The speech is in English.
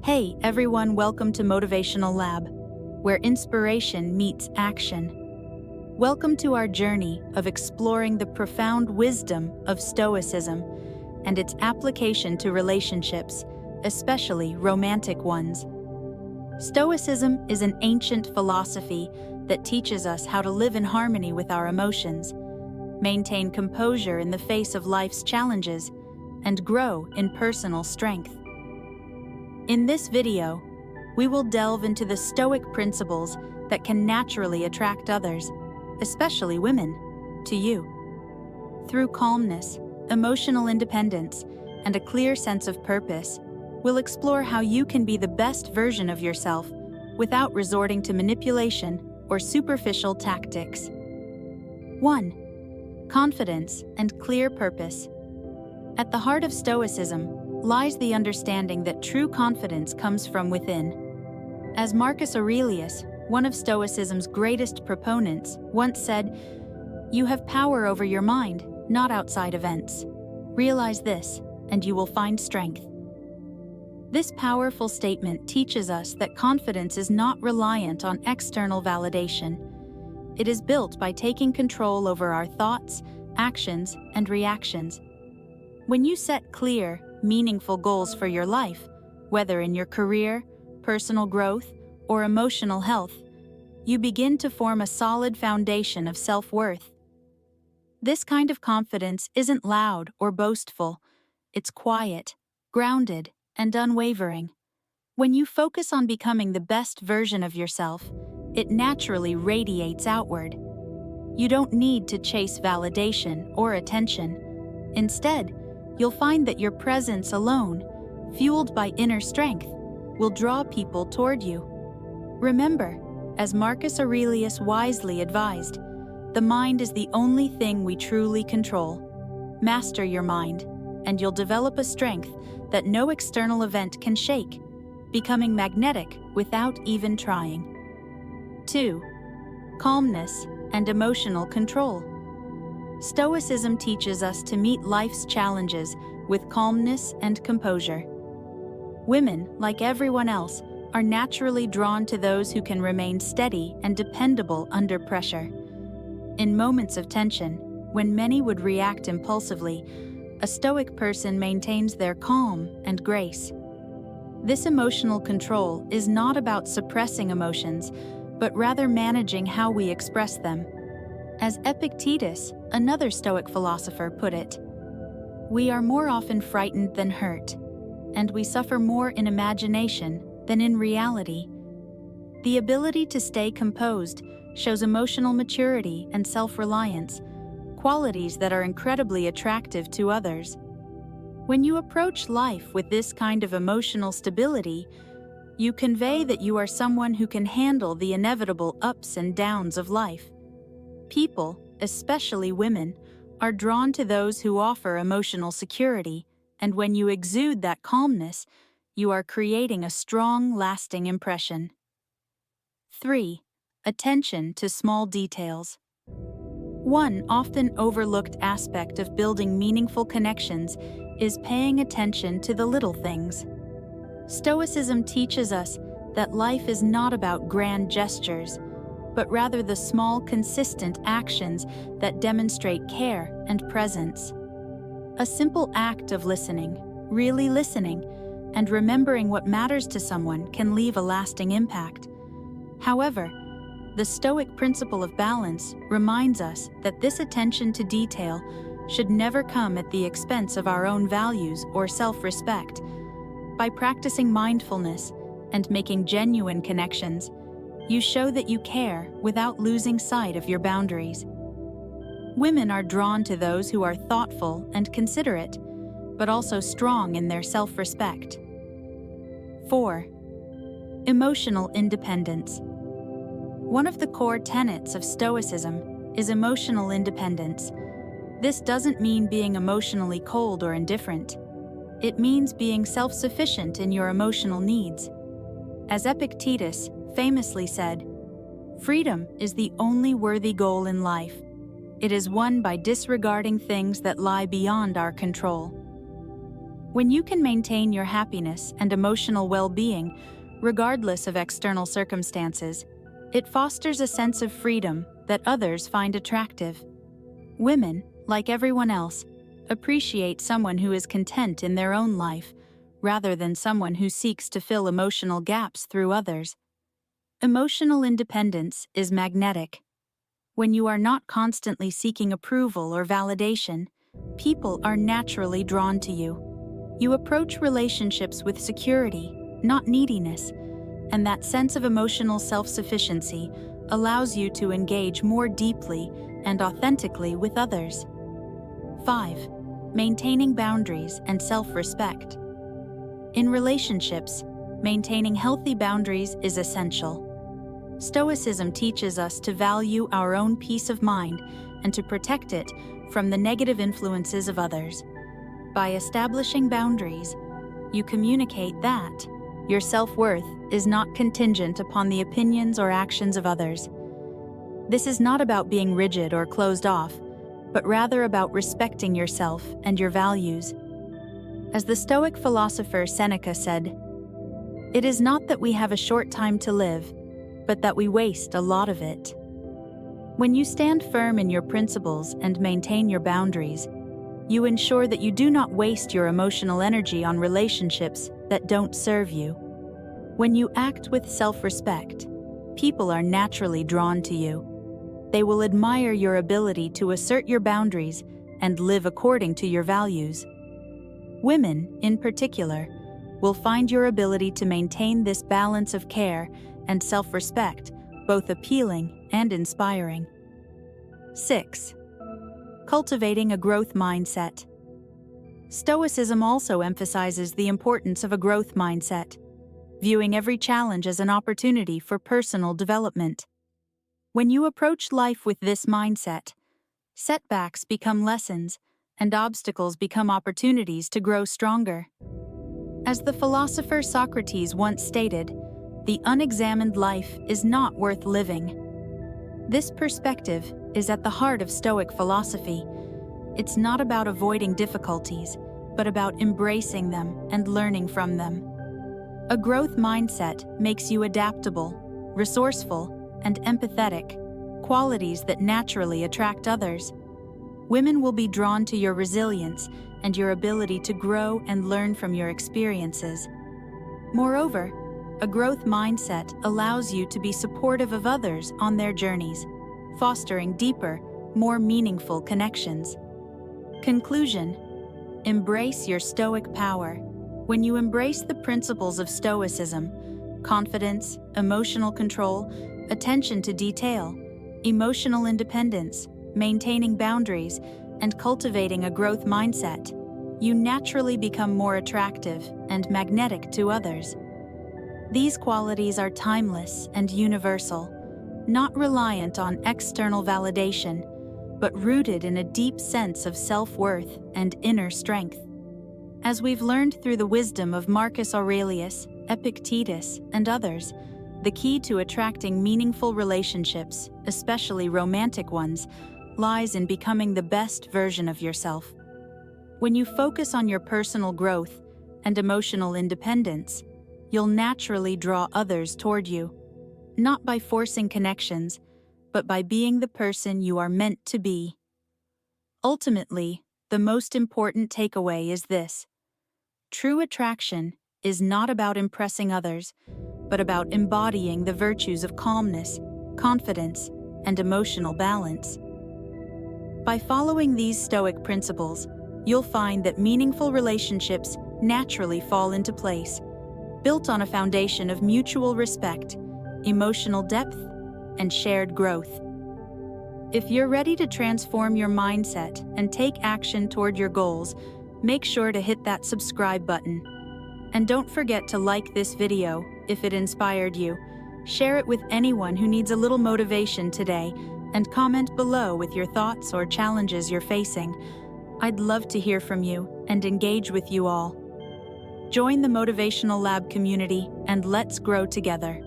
Hey everyone, welcome to Motivational Lab, where inspiration meets action. Welcome to our journey of exploring the profound wisdom of Stoicism and its application to relationships, especially romantic ones. Stoicism is an ancient philosophy that teaches us how to live in harmony with our emotions, maintain composure in the face of life's challenges, and grow in personal strength. In this video, we will delve into the Stoic principles that can naturally attract others, especially women, to you. Through calmness, emotional independence, and a clear sense of purpose, we'll explore how you can be the best version of yourself without resorting to manipulation or superficial tactics. 1. Confidence and clear purpose. At the heart of Stoicism lies the understanding that true confidence comes from within. As Marcus Aurelius, one of Stoicism's greatest proponents, once said, "You have power over your mind, not outside events. Realize this, and you will find strength." This powerful statement teaches us that confidence is not reliant on external validation. It is built by taking control over our thoughts, actions, and reactions. When you set clear, meaningful goals for your life, whether in your career, personal growth, or emotional health, you begin to form a solid foundation of self-worth. This kind of confidence isn't loud or boastful. It's quiet, grounded, and unwavering. When you focus on becoming the best version of yourself, it naturally radiates outward. You don't need to chase validation or attention. Instead, you'll find that your presence alone, fueled by inner strength, will draw people toward you. Remember, as Marcus Aurelius wisely advised, the mind is the only thing we truly control. Master your mind, and you'll develop a strength that no external event can shake, becoming magnetic without even trying. 2. Calmness and emotional control. Stoicism teaches us to meet life's challenges with calmness and composure. Women, like everyone else, are naturally drawn to those who can remain steady and dependable under pressure. In moments of tension, when many would react impulsively, a Stoic person maintains their calm and grace. This emotional control is not about suppressing emotions, but rather managing how we express them. As Epictetus, another Stoic philosopher, put it, "We are more often frightened than hurt, and we suffer more in imagination than in reality." The ability to stay composed shows emotional maturity and self-reliance, qualities that are incredibly attractive to others. When you approach life with this kind of emotional stability, you convey that you are someone who can handle the inevitable ups and downs of life. People, especially women, are drawn to those who offer emotional security, and when you exude that calmness, you are creating a strong, lasting impression. 3. Attention to small details. One often overlooked aspect of building meaningful connections is paying attention to the little things. Stoicism teaches us that life is not about grand gestures, but rather the small, consistent actions that demonstrate care and presence. A simple act of listening, really listening, and remembering what matters to someone can leave a lasting impact. However, the Stoic principle of balance reminds us that this attention to detail should never come at the expense of our own values or self-respect. By practicing mindfulness and making genuine connections, you show that you care without losing sight of your boundaries. Women are drawn to those who are thoughtful and considerate, but also strong in their self-respect. 4. Emotional independence. One of the core tenets of Stoicism is emotional independence. This doesn't mean being emotionally cold or indifferent. It means being self-sufficient in your emotional needs. As Epictetus famously said, "Freedom is the only worthy goal in life. It is won by disregarding things that lie beyond our control." When you can maintain your happiness and emotional well-being, regardless of external circumstances, it fosters a sense of freedom that others find attractive. Women, like everyone else, appreciate someone who is content in their own life, rather than someone who seeks to fill emotional gaps through others. Emotional independence is magnetic. When you are not constantly seeking approval or validation, people are naturally drawn to you. You approach relationships with security, not neediness, and that sense of emotional self-sufficiency allows you to engage more deeply and authentically with others. 5. Maintaining boundaries and self-respect. In relationships, maintaining healthy boundaries is essential. Stoicism teaches us to value our own peace of mind and to protect it from the negative influences of others. By establishing boundaries, you communicate that your self-worth is not contingent upon the opinions or actions of others. This is not about being rigid or closed off, but rather about respecting yourself and your values. As the Stoic philosopher Seneca said, "It is not that we have a short time to live, but that we waste a lot of it." When you stand firm in your principles and maintain your boundaries, you ensure that you do not waste your emotional energy on relationships that don't serve you. When you act with self-respect, people are naturally drawn to you. They will admire your ability to assert your boundaries and live according to your values. Women, in particular, will find your ability to maintain this balance of care and self-respect both appealing and inspiring. 6. Cultivating a growth mindset. Stoicism also emphasizes the importance of a growth mindset, viewing every challenge as an opportunity for personal development. When you approach life with this mindset, setbacks become lessons and obstacles become opportunities to grow stronger. As the philosopher Socrates once stated, "The unexamined life is not worth living." This perspective is at the heart of Stoic philosophy. It's not about avoiding difficulties, but about embracing them and learning from them. A growth mindset makes you adaptable, resourceful, and empathetic, qualities that naturally attract others. Women will be drawn to your resilience and your ability to grow and learn from your experiences. Moreover, a growth mindset allows you to be supportive of others on their journeys, fostering deeper, more meaningful connections. Conclusion: embrace your Stoic power. When you embrace the principles of Stoicism, confidence, emotional control, attention to detail, emotional independence, maintaining boundaries, and cultivating a growth mindset, you naturally become more attractive and magnetic to others. These qualities are timeless and universal, not reliant on external validation, but rooted in a deep sense of self-worth and inner strength. As we've learned through the wisdom of Marcus Aurelius, Epictetus, and others, the key to attracting meaningful relationships, especially romantic ones, lies in becoming the best version of yourself. When you focus on your personal growth and emotional independence, you'll naturally draw others toward you, not by forcing connections, but by being the person you are meant to be. Ultimately, the most important takeaway is this: true attraction is not about impressing others, but about embodying the virtues of calmness, confidence, and emotional balance. By following these Stoic principles, you'll find that meaningful relationships naturally fall into place, built on a foundation of mutual respect, emotional depth, and shared growth. If you're ready to transform your mindset and take action toward your goals, make sure to hit that subscribe button. And don't forget to like this video if it inspired you. Share it with anyone who needs a little motivation today, and comment below with your thoughts or challenges you're facing. I'd love to hear from you and engage with you all. Join the Motivational Lab community and let's grow together.